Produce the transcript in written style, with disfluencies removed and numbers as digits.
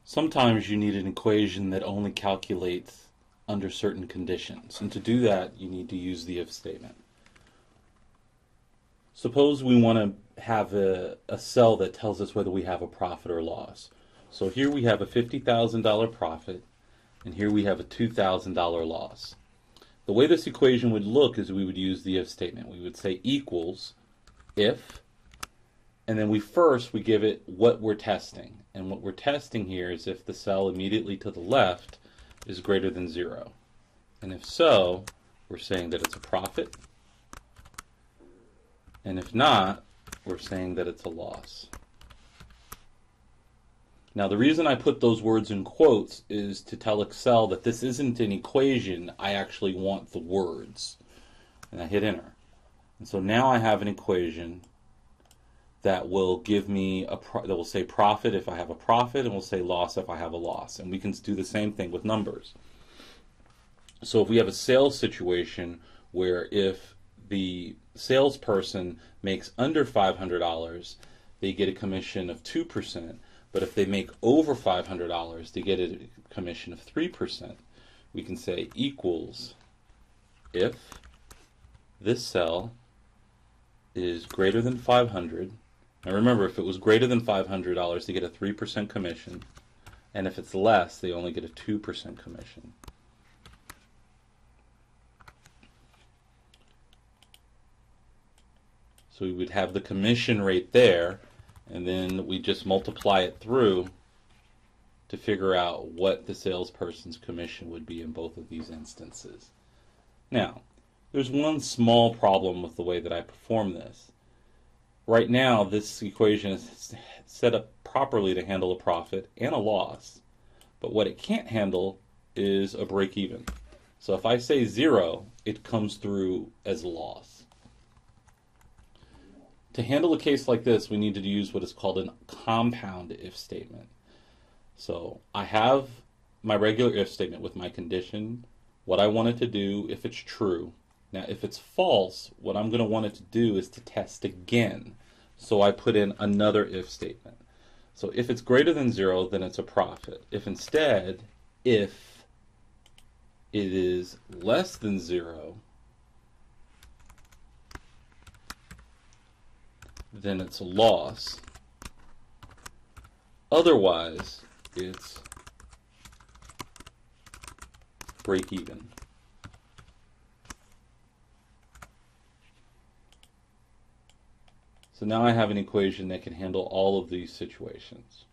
Sometimes you need an equation that only calculates under certain conditions. And to do that, you need to use the if statement. Suppose we want to have a cell that tells us whether we have a profit or loss. So here we have a $50,000 profit, and here we have a $2,000 loss. The way this equation would look is we would use the if statement. We would say equals if, and then we give it what we're testing. And what we're testing here is if the cell immediately to the left is greater than 0. And if so, we're saying that it's a profit. And if not, we're saying that it's a loss. Now, the reason I put those words in quotes is to tell Excel that this isn't an equation. I actually want the words. And I hit enter. And so now I have an equation that will give me that will say profit if I have a profit, and will say loss if I have a loss. And we can do the same thing with numbers. So if we have a sales situation where if the salesperson makes under $500, they get a commission of 2%. But if they make over $500, they get a commission of 3%. We can say equals if this cell is greater than 500. Now remember, if it was greater than $500, they get a 3% commission. And if it's less, they only get a 2% commission. So we would have the commission rate there, and then we just multiply it through to figure out what the salesperson's commission would be in both of these instances. Now, there's one small problem with the way that I perform this. Right now, this equation is set up properly to handle a profit and a loss, but what it can't handle is a break even. So if I say 0, it comes through as a loss. To handle a case like this, we need to use what is called a compound if statement. So I have my regular if statement with my condition, what I want it to do if it's true. Now, if it's false, what I'm going to want it to do is to test again. So I put in another if statement. So if it's greater than 0, then it's a profit. If instead, if it is less than 0, then it's a loss. Otherwise, it's break even. So now I have an equation that can handle all of these situations.